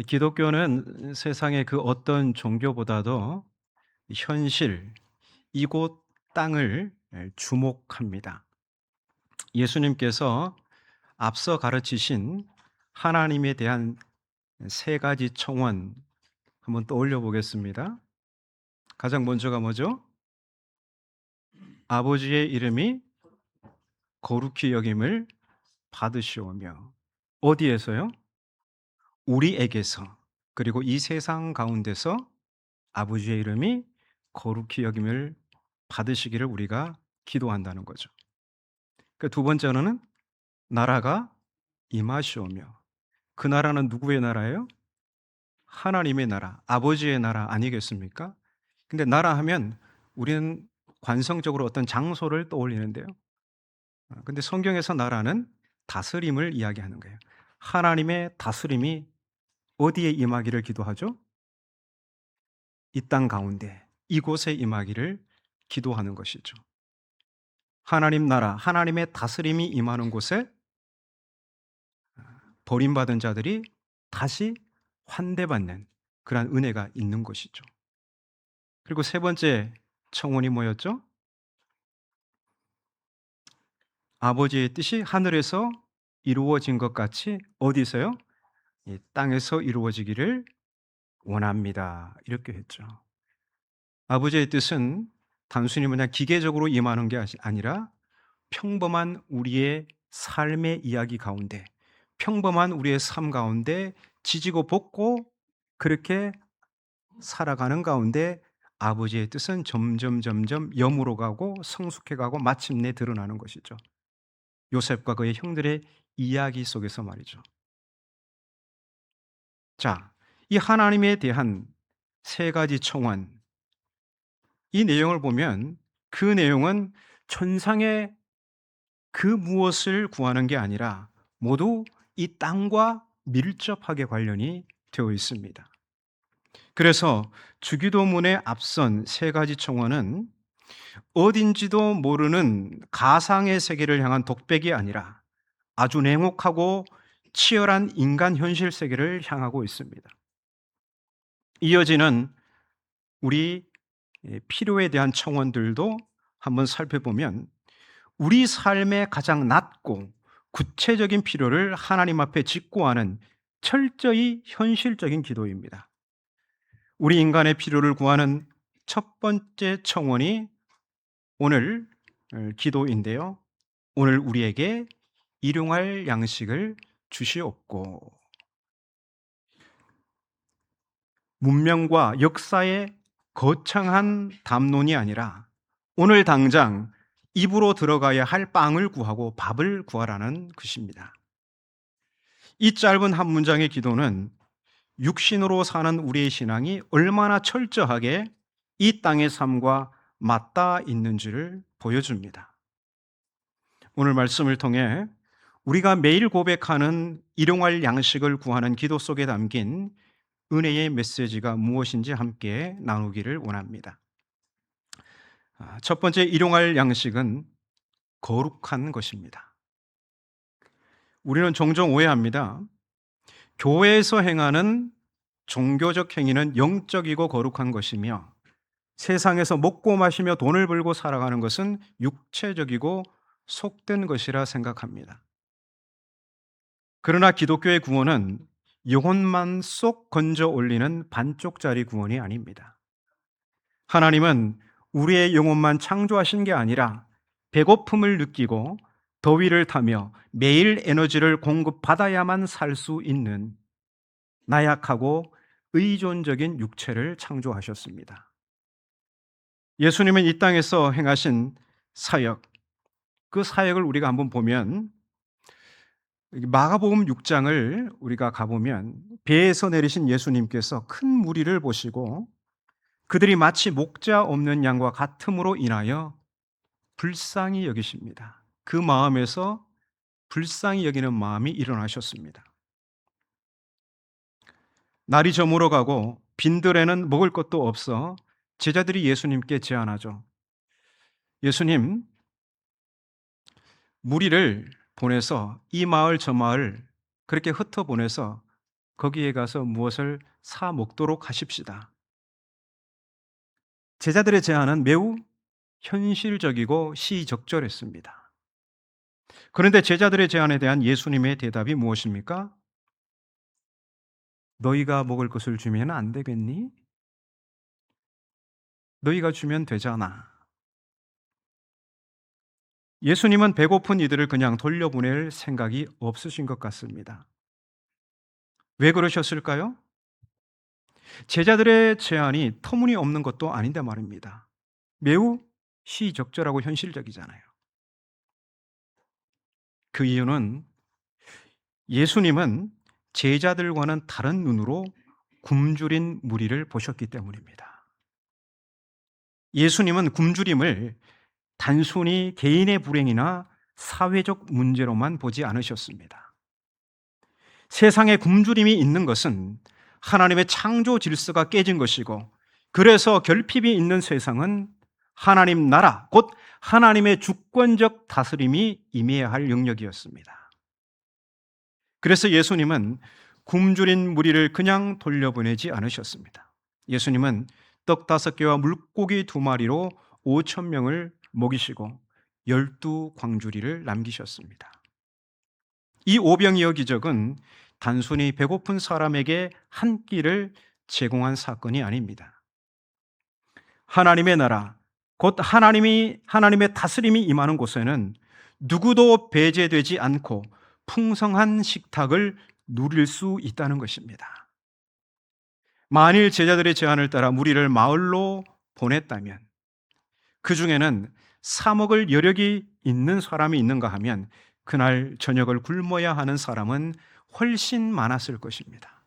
기독교는 세상의 그 어떤 종교보다도 현실, 이곳 땅을 주목합니다. 예수님께서 앞서 가르치신 하나님에 대한 세 가지 청원 한번 떠올려 보겠습니다. 가장 먼저가 뭐죠? 아버지의 이름이 거룩히 여김을 받으시오며. 어디에서요? 우리에게서. 그리고 이 세상 가운데서 아버지의 이름이 거룩히 여김을 받으시기를 우리가 기도한다는 거죠. 그 두 번째로는 나라가 임하시오며. 그 나라는 누구의 나라예요? 하나님의 나라, 아버지의 나라 아니겠습니까? 근데 나라 하면 우리는 관성적으로 어떤 장소를 떠올리는데요. 근데 성경에서 나라는 다스림을 이야기하는 거예요. 하나님의 다스림이 어디에 임하기를 기도하죠? 이 땅 가운데, 이곳에 임하기를 기도하는 것이죠. 하나님 나라, 하나님의 다스림이 임하는 곳에 버림받은 자들이 다시 환대받는 그러한 은혜가 있는 것이죠. 그리고 세 번째 청원이 뭐였죠? 아버지의 뜻이 하늘에서 이루어진 것 같이 어디서요? 이 땅에서 이루어지기를 원합니다. 이렇게 했죠. 아버지의 뜻은 단순히 기계적으로 임하는 게 아니라 평범한 우리의 삶의 이야기 가운데, 평범한 우리의 삶 가운데 지지고 볶고 그렇게 살아가는 가운데 아버지의 뜻은 점점 염으로 가고 성숙해 가고 마침내 드러나는 것이죠. 요셉과 그의 형들의 이야기 속에서 말이죠. 자, 이 하나님에 대한 세 가지 청원, 이 내용을 보면 그 내용은 천상의 그 무엇을 구하는 게 아니라 모두 이 땅과 밀접하게 관련이 되어 있습니다. 그래서 주기도문의 앞선 세 가지 청원은 어딘지도 모르는 가상의 세계를 향한 독백이 아니라 아주 냉혹하고 치열한 인간 현실 세계를 향하고 있습니다. 이어지는 우리 필요에 대한 청원들도 한번 살펴보면 우리 삶의 가장 낮고 구체적인 필요를 하나님 앞에 직구하는 철저히 현실적인 기도입니다. 우리 인간의 필요를 구하는 첫 번째 청원이 오늘 기도인데요. 오늘 우리에게 일용할 양식을 주시옵고. 문명과 역사의 거창한 담론이 아니라 오늘 당장 입으로 들어가야 할 빵을 구하고 밥을 구하라는 것입니다. 이 짧은 한 문장의 기도는 육신으로 사는 우리의 신앙이 얼마나 철저하게 이 땅의 삶과 맞닿아 있는지를 보여줍니다. 오늘 말씀을 통해 우리가 매일 고백하는 일용할 양식을 구하는 기도 속에 담긴 은혜의 메시지가 무엇인지 함께 나누기를 원합니다. 첫 번째 일용할 양식은 거룩한 것입니다. 우리는 종종 오해합니다. 교회에서 행하는 종교적 행위는 영적이고 거룩한 것이며 세상에서 먹고 마시며 돈을 벌고 살아가는 것은 육체적이고 속된 것이라 생각합니다. 그러나 기독교의 구원은 영혼만 쏙 건져 올리는 반쪽짜리 구원이 아닙니다. 하나님은 우리의 영혼만 창조하신 게 아니라 배고픔을 느끼고 더위를 타며 매일 에너지를 공급받아야만 살 수 있는 나약하고 의존적인 육체를 창조하셨습니다. 예수님은 이 땅에서 행하신 사역, 그 사역을 우리가 한번 보면 마가복음 6장을 우리가 가보면 배에서 내리신 예수님께서 큰 무리를 보시고 그들이 마치 목자 없는 양과 같음으로 인하여 불쌍히 여기십니다. 그 마음에서 불쌍히 여기는 마음이 일어나셨습니다. 날이 저물어 가고 빈들에는 먹을 것도 없어 제자들이 예수님께 제안하죠. 예수님, 무리를 보내서 이 마을 저 마을 그렇게 흩어 보내서 거기에 가서 무엇을 사 먹도록 하십시다. 제자들의 제안은 매우 현실적이고 시적절했습니다. 그런데 제자들의 제안에 대한 예수님의 대답이 무엇입니까? 너희가 먹을 것을 주면 안 되겠니? 너희가 주면 되잖아. 예수님은 배고픈 이들을 그냥 돌려보낼 생각이 없으신 것 같습니다. 왜 그러셨을까요? 제자들의 제안이 터무니없는 것도 아닌데 말입니다. 매우 시적절하고 현실적이잖아요. 그 이유는 예수님은 제자들과는 다른 눈으로 굶주린 무리를 보셨기 때문입니다. 예수님은 굶주림을 단순히 개인의 불행이나 사회적 문제로만 보지 않으셨습니다. 세상에 굶주림이 있는 것은 하나님의 창조 질서가 깨진 것이고, 그래서 결핍이 있는 세상은 하나님 나라, 곧 하나님의 주권적 다스림이 임해야 할 영역이었습니다. 그래서 예수님은 굶주린 무리를 그냥 돌려보내지 않으셨습니다. 예수님은 떡 5개와 물고기 2마리로 5천 명을 먹이시고 12광주리를 남기셨습니다. 이 오병이어 기적은 단순히 배고픈 사람에게 한 끼를 제공한 사건이 아닙니다. 하나님의 나라, 곧 하나님의 다스림이 임하는 곳에는 누구도 배제되지 않고 풍성한 식탁을 누릴 수 있다는 것입니다. 만일 제자들의 제안을 따라 무리를 마을로 보냈다면, 그 중에는 사 먹을 여력이 있는 사람이 있는가 하면 그날 저녁을 굶어야 하는 사람은 훨씬 많았을 것입니다.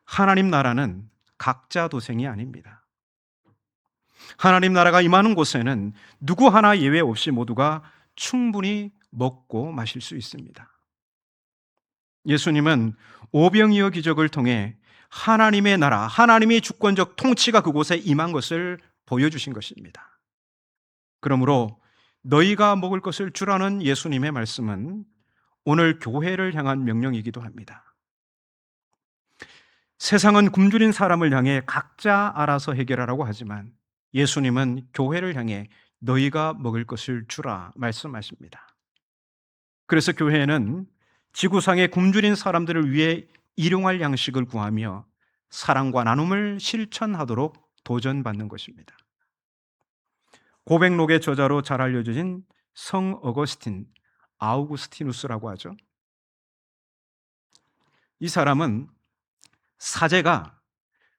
하나님 나라는 각자 도생이 아닙니다. 하나님 나라가 임하는 곳에는 누구 하나 예외 없이 모두가 충분히 먹고 마실 수 있습니다. 예수님은 오병이어 기적을 통해 하나님의 나라, 하나님의 주권적 통치가 그곳에 임한 것을 보여주신 것입니다. 그러므로 너희가 먹을 것을 주라는 예수님의 말씀은 오늘 교회를 향한 명령이기도 합니다. 세상은 굶주린 사람을 향해 각자 알아서 해결하라고 하지만 예수님은 교회를 향해 너희가 먹을 것을 주라 말씀하십니다. 그래서 교회는 지구상의 굶주린 사람들을 위해 일용할 양식을 구하며 사랑과 나눔을 실천하도록 도전받는 것입니다. 고백록의 저자로 잘 알려진 성 어거스틴, 아우구스티누스라고 하죠. 이 사람은 사제가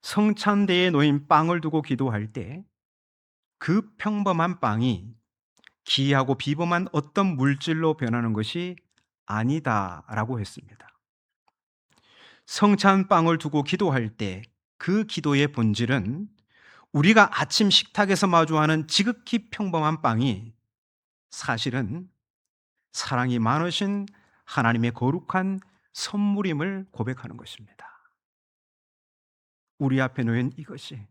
성찬대에 놓인 빵을 두고 기도할 때 그 평범한 빵이 기이하고 비범한 어떤 물질로 변하는 것이 아니다라고 했습니다. 성찬빵을 두고 기도할 때 그 기도의 본질은 우리가 아침 식탁에서 마주하는 지극히 평범한 빵이 사실은 사랑이 많으신 하나님의 거룩한 선물임을 고백하는 것입니다. 우리 앞에 놓인 이것이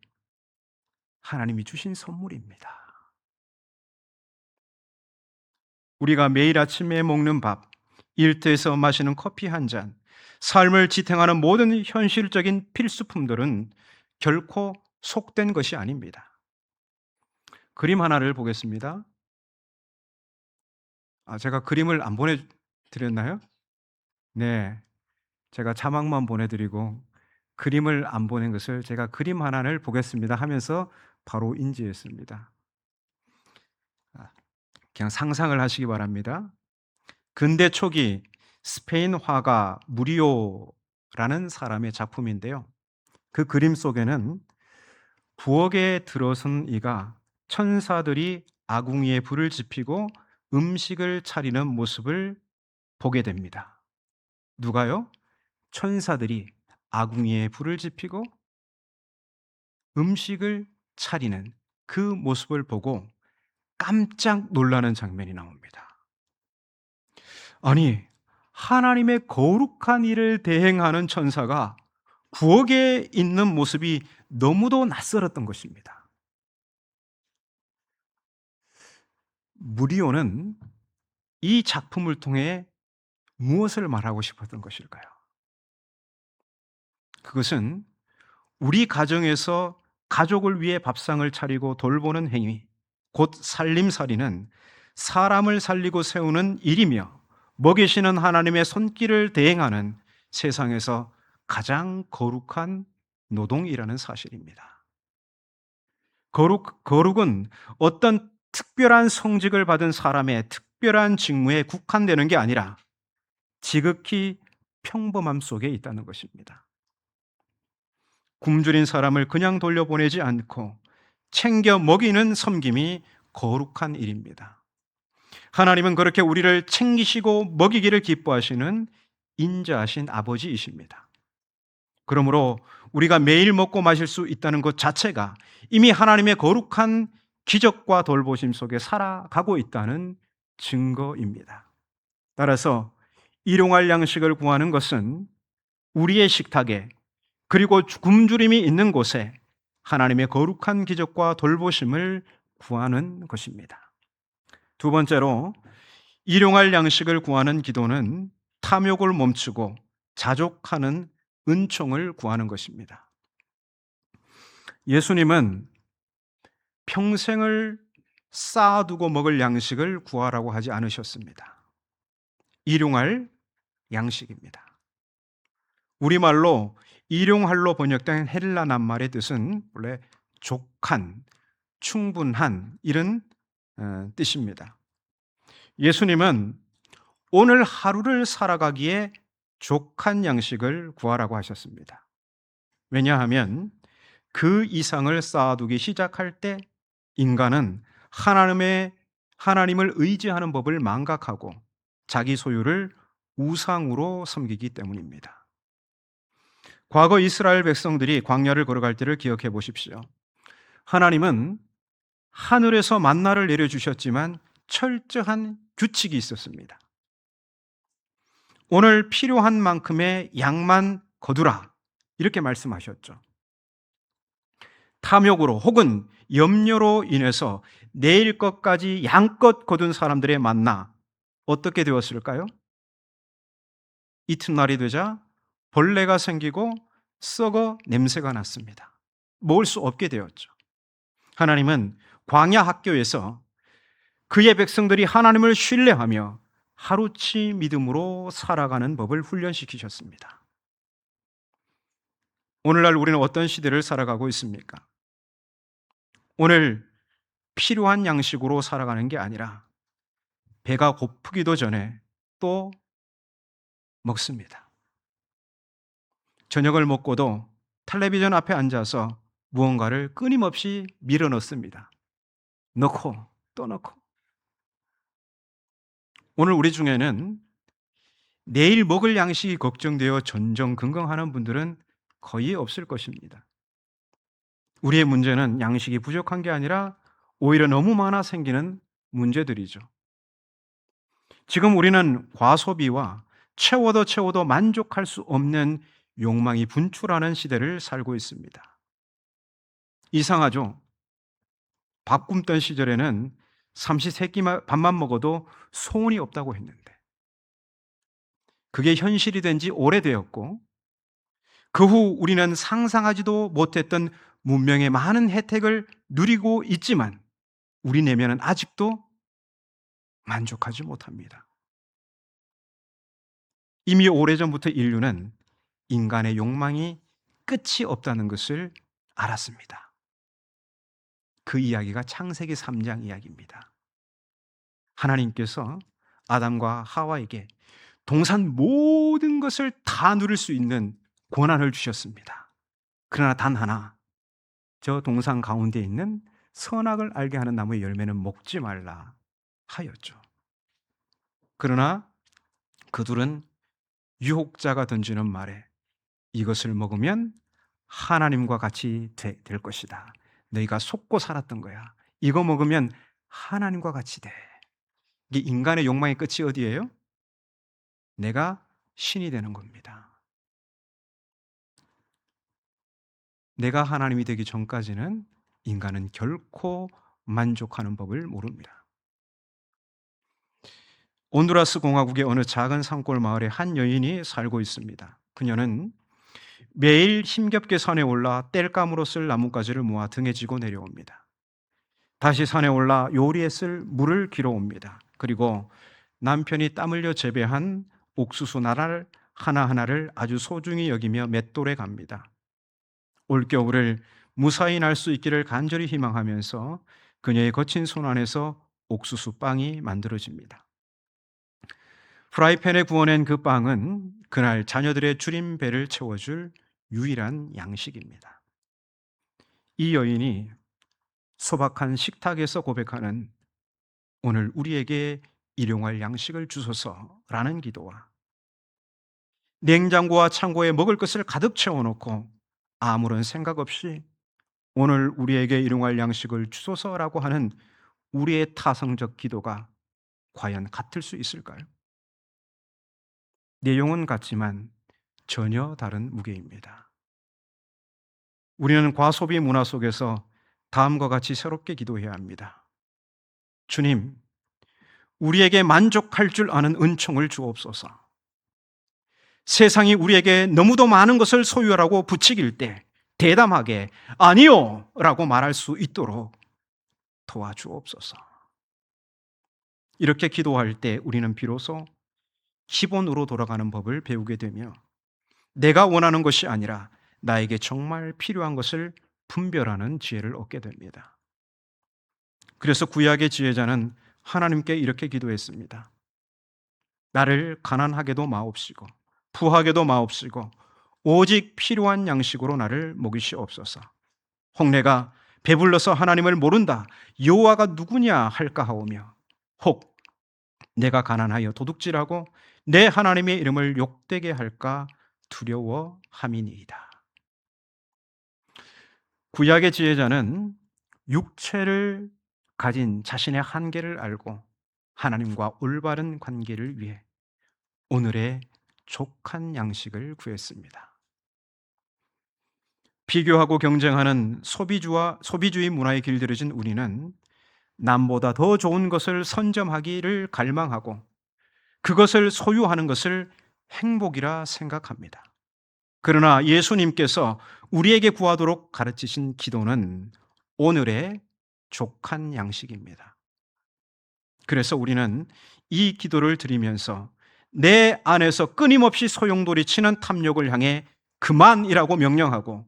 하나님이 주신 선물입니다. 우리가 매일 아침에 먹는 밥, 일터에서 마시는 커피 한 잔, 삶을 지탱하는 모든 현실적인 필수품들은 결코 속된 것이 아닙니다. 그림 하나를 보겠습니다. 제가 그림을 안 보내드렸나요? 네. 제가 자막만 보내드리고 그림을 안 보낸 것을 제가 그림 하나를 보겠습니다 하면서 바로 인지했습니다. 그냥 상상을 하시기 바랍니다. 근대 초기 스페인 화가 무리오라는 사람의 작품인데요. 그 그림 속에는 부엌에 들어선 이가 천사들이 아궁이에 불을 지피고 음식을 차리는 모습을 보게 됩니다. 누가요? 천사들이 아궁이에 불을 지피고 음식을 차리는 그 모습을 보고 깜짝 놀라는 장면이 나옵니다. 아니, 하나님의 거룩한 일을 대행하는 천사가 부엌에 있는 모습이 너무도 낯설었던 것입니다. 무리오는 이 작품을 통해 무엇을 말하고 싶었던 것일까요? 그것은 우리 가정에서 가족을 위해 밥상을 차리고 돌보는 행위, 곧 살림살이는 사람을 살리고 세우는 일이며 먹이시는 하나님의 손길을 대행하는 세상에서 가장 거룩한 노동이라는 사실입니다. 거룩은 어떤 특별한 성직을 받은 사람의 특별한 직무에 국한되는 게 아니라 지극히 평범함 속에 있다는 것입니다. 굶주린 사람을 그냥 돌려보내지 않고 챙겨 먹이는 섬김이 거룩한 일입니다. 하나님은 그렇게 우리를 챙기시고 먹이기를 기뻐하시는 인자하신 아버지이십니다. 그러므로 우리가 매일 먹고 마실 수 있다는 것 자체가 이미 하나님의 거룩한 기적과 돌보심 속에 살아가고 있다는 증거입니다. 따라서 일용할 양식을 구하는 것은 우리의 식탁에, 그리고 굶주림이 있는 곳에 하나님의 거룩한 기적과 돌보심을 구하는 것입니다. 두 번째로, 일용할 양식을 구하는 기도는 탐욕을 멈추고 자족하는 은총을 구하는 것입니다. 예수님은 평생을 쌓아두고 먹을 양식을 구하라고 하지 않으셨습니다. 일용할 양식입니다. 우리말로 일용할로 번역된 헬라 낱말의 뜻은 원래 족한, 충분한 이런 뜻입니다. 예수님은 오늘 하루를 살아가기에 족한 양식을 구하라고 하셨습니다. 왜냐하면 그 이상을 쌓아두기 시작할 때 인간은 하나님을 의지하는 법을 망각하고 자기 소유를 우상으로 섬기기 때문입니다. 과거 이스라엘 백성들이 광야를 걸어갈 때를 기억해 보십시오. 하나님은 하늘에서 만나를 내려주셨지만 철저한 규칙이 있었습니다. 오늘 필요한 만큼의 양만 거두라, 이렇게 말씀하셨죠. 탐욕으로 혹은 염려로 인해서 내일 것까지 양껏 거둔 사람들의 만나 어떻게 되었을까요? 이튿날이 되자 벌레가 생기고 썩어 냄새가 났습니다. 먹을 수 없게 되었죠. 하나님은 광야 학교에서 그의 백성들이 하나님을 신뢰하며 하루치 믿음으로 살아가는 법을 훈련시키셨습니다. 오늘날 우리는 어떤 시대를 살아가고 있습니까? 오늘 필요한 양식으로 살아가는 게 아니라 배가 고프기도 전에 또 먹습니다. 저녁을 먹고도 텔레비전 앞에 앉아서 무언가를 끊임없이 밀어 넣습니다. 넣고 또 넣고. 오늘 우리 중에는 내일 먹을 양식이 걱정되어 전전긍긍하는 분들은 거의 없을 것입니다. 우리의 문제는 양식이 부족한 게 아니라 오히려 너무 많아 생기는 문제들이죠. 지금 우리는 과소비와 채워도 만족할 수 없는 욕망이 분출하는 시대를 살고 있습니다. 이상하죠? 밥 굶던 시절에는 삼시세끼 밥만 먹어도 소원이 없다고 했는데 그게 현실이 된 지 오래되었고 그 후 우리는 상상하지도 못했던 문명의 많은 혜택을 누리고 있지만 우리 내면은 아직도 만족하지 못합니다. 이미 오래전부터 인류는 인간의 욕망이 끝이 없다는 것을 알았습니다. 그 이야기가 창세기 3장 이야기입니다. 하나님께서 아담과 하와에게 동산 모든 것을 다 누릴 수 있는 권한을 주셨습니다. 그러나 단 하나, 저 동산 가운데 있는 선악을 알게 하는 나무의 열매는 먹지 말라 하였죠. 그러나 그들은 유혹자가 던지는 말에 이것을 먹으면 하나님과 같이 될 것이다. 너희가 속고 살았던 거야. 이거 먹으면 하나님과 같이 돼. 이게 인간의 욕망의 끝이 어디예요? 내가 신이 되는 겁니다. 내가 하나님이 되기 전까지는 인간은 결코 만족하는 법을 모릅니다. 온두라스 공화국의 어느 작은 산골 마을에 한 여인이 살고 있습니다. 그녀는 매일 힘겹게 산에 올라 땔감으로 쓸 나뭇가지를 모아 등에 지고 내려옵니다. 다시 산에 올라 요리에 쓸 물을 길어옵니다. 그리고 남편이 땀 흘려 재배한 옥수수 나랄 하나하나를 아주 소중히 여기며 맷돌에 갑니다. 올겨울을 무사히 날 수 있기를 간절히 희망하면서 그녀의 거친 손 안에서 옥수수 빵이 만들어집니다. 프라이팬에 구워낸 그 빵은 그날 자녀들의 줄인 배를 채워줄 유일한 양식입니다. 이 여인이 소박한 식탁에서 고백하는 오늘 우리에게 일용할 양식을 주소서라는 기도와 냉장고와 창고에 먹을 것을 가득 채워놓고 아무런 생각 없이 오늘 우리에게 일용할 양식을 주소서라고 하는 우리의 타성적 기도가 과연 같을 수 있을까요? 내용은 같지만 전혀 다른 무게입니다. 우리는 과소비 문화 속에서 다음과 같이 새롭게 기도해야 합니다. 주님, 우리에게 만족할 줄 아는 은총을 주옵소서. 세상이 우리에게 너무도 많은 것을 소유하라고 부추길 때 대담하게 아니요! 라고 말할 수 있도록 도와주옵소서. 이렇게 기도할 때 우리는 비로소 기본으로 돌아가는 법을 배우게 되며 내가 원하는 것이 아니라 나에게 정말 필요한 것을 분별하는 지혜를 얻게 됩니다. 그래서 구약의 지혜자는 하나님께 이렇게 기도했습니다. 나를 가난하게도 마옵시고 부하게도 마옵시고 오직 필요한 양식으로 나를 먹이시옵소서. 혹 내가 배불러서 하나님을 모른다 여호와가 누구냐 할까 하오며 혹 내가 가난하여 도둑질하고 내 하나님의 이름을 욕되게 할까 두려워함이니이다. 구약의 지혜자는 육체를 가진 자신의 한계를 알고 하나님과 올바른 관계를 위해 오늘의 족한 양식을 구했습니다. 비교하고 경쟁하는 소비주의 문화에 길들여진 우리는 남보다 더 좋은 것을 선점하기를 갈망하고 그것을 소유하는 것을 행복이라 생각합니다. 그러나 예수님께서 우리에게 구하도록 가르치신 기도는 오늘의 족한 양식입니다. 그래서 우리는 이 기도를 드리면서 내 안에서 끊임없이 소용돌이치는 탐욕을 향해 그만이라고 명령하고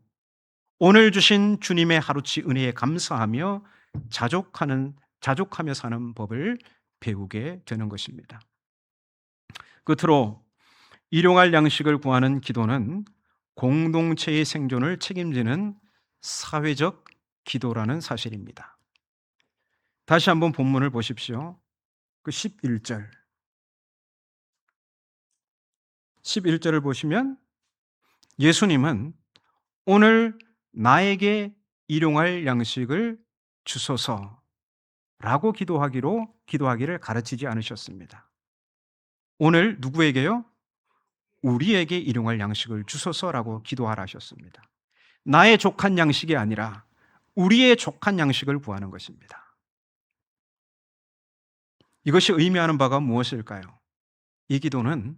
오늘 주신 주님의 하루치 은혜에 감사하며 자족하며 사는 법을 배우게 되는 것입니다. 끝으로 일용할 양식을 구하는 기도는 공동체의 생존을 책임지는 사회적 기도라는 사실입니다. 다시 한번 본문을 보십시오. 그 11절을 보시면 예수님은 오늘 나에게 일용할 양식을 주소서라고 기도하기를 가르치지 않으셨습니다. 오늘 누구에게요? 우리에게 일용할 양식을 주소서라고 기도하라 하셨습니다. 나의 족한 양식이 아니라 우리의 족한 양식을 구하는 것입니다. 이것이 의미하는 바가 무엇일까요? 이 기도는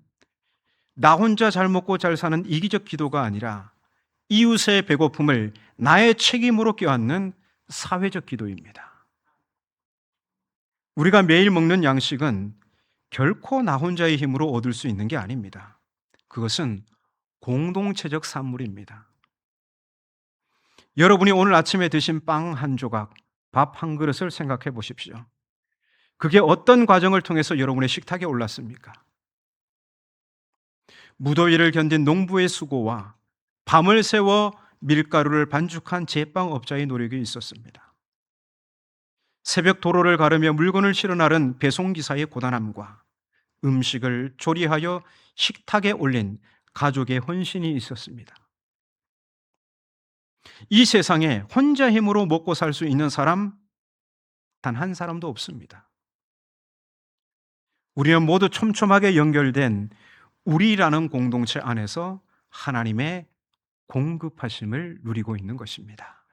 나 혼자 잘 먹고 잘 사는 이기적 기도가 아니라 이웃의 배고픔을 나의 책임으로 껴안는 사회적 기도입니다. 우리가 매일 먹는 양식은 결코 나 혼자의 힘으로 얻을 수 있는 게 아닙니다. 그것은 공동체적 산물입니다. 여러분이 오늘 아침에 드신 빵 한 조각, 밥 한 그릇을 생각해 보십시오. 그게 어떤 과정을 통해서 여러분의 식탁에 올랐습니까? 무더위를 견딘 농부의 수고와 밤을 새워 밀가루를 반죽한 제빵업자의 노력이 있었습니다. 새벽 도로를 가르며 물건을 실어 나른 배송기사의 고단함과 음식을 조리하여 식탁에 올린 가족의 헌신이 있었습니다. 이 세상에 혼자 힘으로 먹고 살 수 있는 사람 단 한 사람도 없습니다. 우리는 모두 촘촘하게 연결된 우리라는 공동체 안에서 하나님의 공급하심을 누리고 있는 것입니다.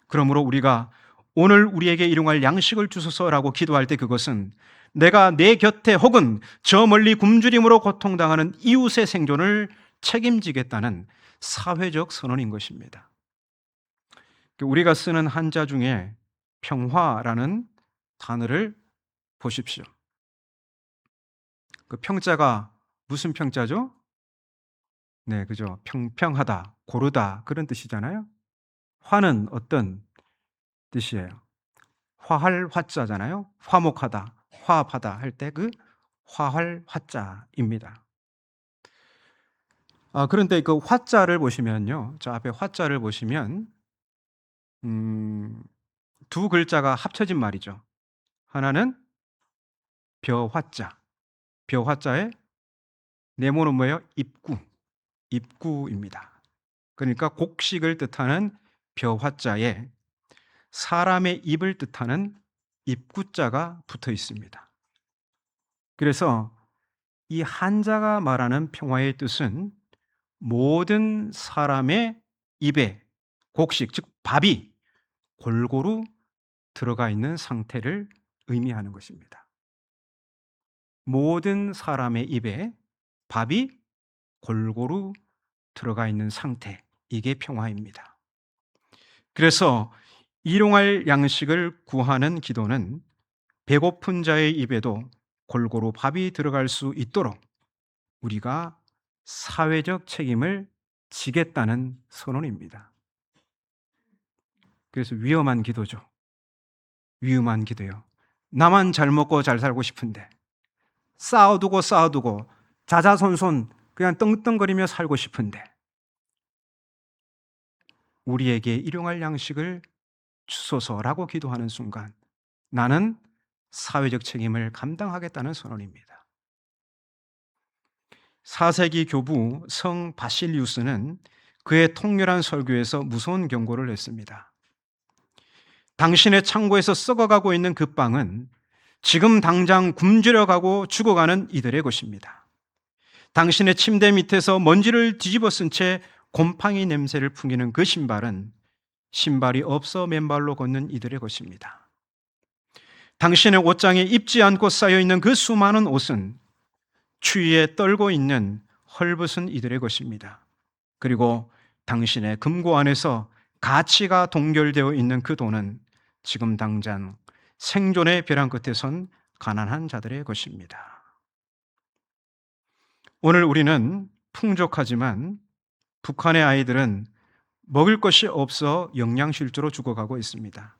그러므로 우리가 오늘 우리에게 일용할 양식을 주소서라고 기도할 때 그것은 내가 내 곁에 혹은 저 멀리 굶주림으로 고통당하는 이웃의 생존을 책임지겠다는 사회적 선언인 것입니다. 우리가 쓰는 한자 중에 평화라는 단어를 보십시오. 그 평자가 무슨 평자죠? 네, 그죠. 평평하다, 고르다 그런 뜻이잖아요. 화는 어떤 뜻이에요? 화할 화자잖아요. 화목하다, 화합하다 할 때 그 화할 화자입니다. 그런데 그 화자를 보시면요. 저 앞에 화자를 보시면 음, 두 글자가 합쳐진 말이죠. 하나는 벼화자. 벼화자의 네모는 뭐예요? 입구. 입구입니다. 그러니까 곡식을 뜻하는 벼화자에 사람의 입을 뜻하는 입구자가 붙어 있습니다. 그래서 이 한자가 말하는 평화의 뜻은 모든 사람의 입에 곡식, 즉 밥이 골고루 들어가 있는 상태를 의미하는 것입니다. 모든 사람의 입에 밥이 골고루 들어가 있는 상태, 이게 평화입니다. 그래서 일용할 양식을 구하는 기도는 배고픈 자의 입에도 골고루 밥이 들어갈 수 있도록 우리가 사회적 책임을 지겠다는 선언입니다. 그래서 위험한 기도죠. 위험한 기도요. 나만 잘 먹고 잘 살고 싶은데 쌓아두고 자자손손 그냥 떵떵거리며 살고 싶은데 우리에게 일용할 양식을 주소서라고 기도하는 순간 나는 사회적 책임을 감당하겠다는 선언입니다. 4세기 교부 성 바실리우스는 그의 통렬한 설교에서 무서운 경고를 했습니다. 당신의 창고에서 썩어가고 있는 그 빵은 지금 당장 굶주려 가고 죽어가는 이들의 것입니다. 당신의 침대 밑에서 먼지를 뒤집어 쓴 채 곰팡이 냄새를 풍기는 그 신발은 신발이 없어 맨발로 걷는 이들의 것입니다. 당신의 옷장에 입지 않고 쌓여있는 그 수많은 옷은 추위에 떨고 있는 헐벗은 이들의 것입니다. 그리고 당신의 금고 안에서 가치가 동결되어 있는 그 돈은 지금 당장 생존의 벼랑 끝에 선 가난한 자들의 것입니다. 오늘 우리는 풍족하지만 북한의 아이들은 먹을 것이 없어 영양실조로 죽어가고 있습니다.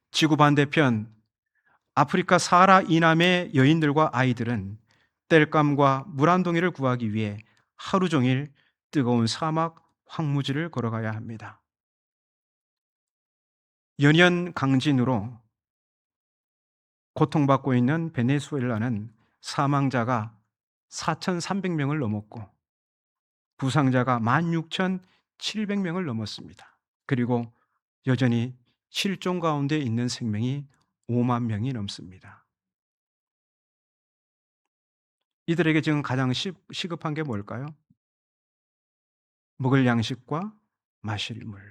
지구 반대편 아프리카 사하라 이남의 여인들과 아이들은 땔감과 물 한 동이를 구하기 위해 하루 종일 뜨거운 사막 황무지를 걸어가야 합니다. 연이은 강진으로 고통받고 있는 베네수엘라는 사망자가 4,300명을 넘었고 부상자가 16,700명을 넘었습니다. 그리고 여전히 실종 가운데 있는 생명이 5만 명이 넘습니다. 이들에게 지금 가장 시급한 게 뭘까요? 먹을 양식과 마실 물,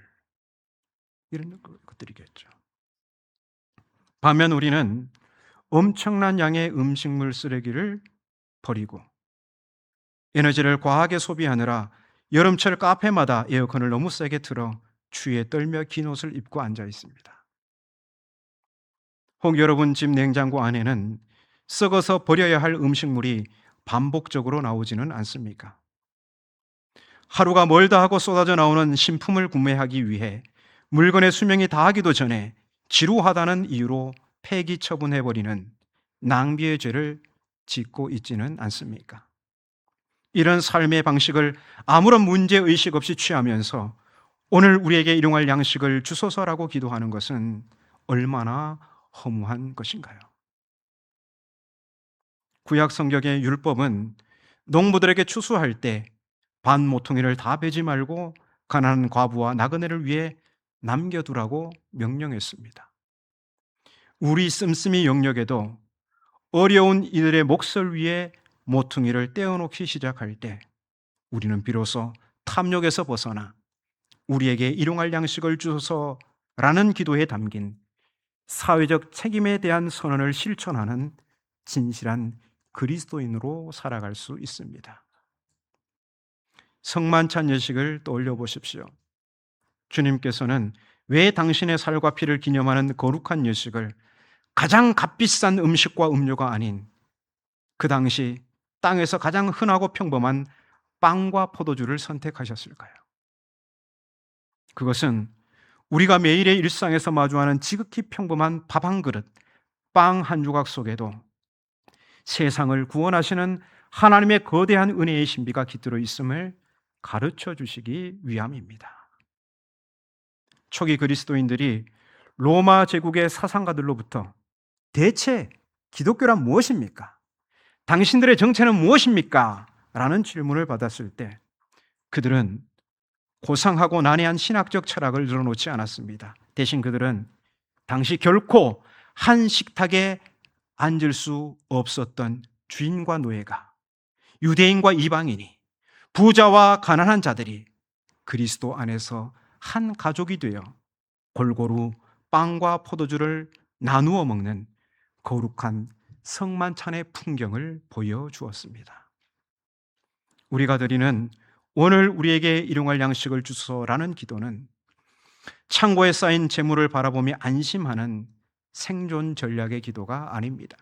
이런 것들이겠죠. 반면 우리는 엄청난 양의 음식물 쓰레기를 버리고 에너지를 과하게 소비하느라 여름철 카페마다 에어컨을 너무 세게 틀어 추위에 떨며 긴 옷을 입고 앉아 있습니다. 혹 여러분 집 냉장고 안에는 썩어서 버려야 할 음식물이 반복적으로 나오지는 않습니까? 하루가 멀다 하고 쏟아져 나오는 신품을 구매하기 위해 물건의 수명이 다하기도 전에 지루하다는 이유로 폐기 처분해버리는 낭비의 죄를 짓고 있지는 않습니까? 이런 삶의 방식을 아무런 문제의식 없이 취하면서 오늘 우리에게 일용할 양식을 주소서라고 기도하는 것은 얼마나 허무한 것인가요? 구약 성경의 율법은 농부들에게 추수할 때 반 모퉁이를 다 베지 말고 가난한 과부와 나그네를 위해 남겨두라고 명령했습니다. 우리 씀씀이 영역에도 어려운 이들의 몫을 위해 모퉁이를 떼어놓기 시작할 때 우리는 비로소 탐욕에서 벗어나 우리에게 일용할 양식을 주소서라는 기도에 담긴 사회적 책임에 대한 선언을 실천하는 진실한 그리스도인으로 살아갈 수 있습니다. 성만찬 예식을 떠올려 보십시오. 주님께서는 왜 당신의 살과 피를 기념하는 거룩한 예식을 가장 값비싼 음식과 음료가 아닌 그 당시 땅에서 가장 흔하고 평범한 빵과 포도주를 선택하셨을까요? 그것은 우리가 매일의 일상에서 마주하는 지극히 평범한 밥 한 그릇, 빵 한 조각 속에도 세상을 구원하시는 하나님의 거대한 은혜의 신비가 깃들어 있음을 가르쳐 주시기 위함입니다. 초기 그리스도인들이 로마 제국의 사상가들로부터 대체 기독교란 무엇입니까? 당신들의 정체는 무엇입니까? 라는 질문을 받았을 때 그들은 고상하고 난해한 신학적 철학을 늘어놓지 않았습니다. 대신 그들은 당시 결코 한 식탁에 앉을 수 없었던 주인과 노예가, 유대인과 이방인이, 부자와 가난한 자들이 그리스도 안에서 한 가족이 되어 골고루 빵과 포도주를 나누어 먹는 거룩한 성만찬의 풍경을 보여주었습니다. 우리가 드리는 오늘 우리에게 일용할 양식을 주소서라는 기도는 창고에 쌓인 재물을 바라보며 안심하는 생존 전략의 기도가 아닙니다.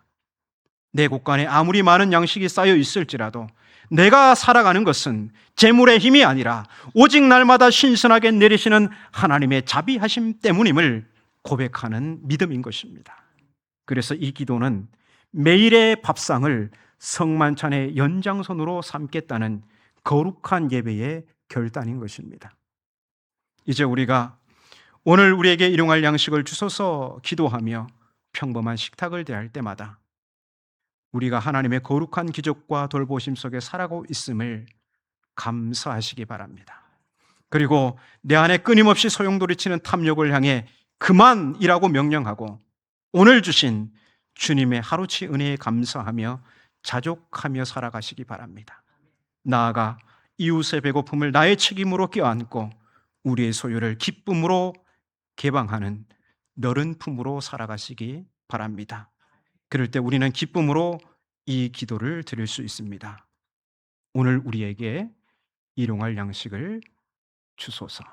내 곳간에 아무리 많은 양식이 쌓여 있을지라도 내가 살아가는 것은 재물의 힘이 아니라 오직 날마다 신선하게 내리시는 하나님의 자비하심 때문임을 고백하는 믿음인 것입니다. 그래서 이 기도는 매일의 밥상을 성만찬의 연장선으로 삼겠다는 거룩한 예배의 결단인 것입니다. 이제 우리가 오늘 우리에게 일용할 양식을 주소서 기도하며 평범한 식탁을 대할 때마다 우리가 하나님의 거룩한 기적과 돌보심 속에 살아가고 있음을 감사하시기 바랍니다. 그리고 내 안에 끊임없이 소용돌이치는 탐욕을 향해 그만이라고 명령하고 오늘 주신 주님의 하루치 은혜에 감사하며 자족하며 살아가시기 바랍니다. 나아가 이웃의 배고픔을 나의 책임으로 껴안고 우리의 소유를 기쁨으로 개방하는 너른 품으로 살아가시기 바랍니다. 그럴 때 우리는 기쁨으로 이 기도를 드릴 수 있습니다. 오늘 우리에게 일용할 양식을 주소서.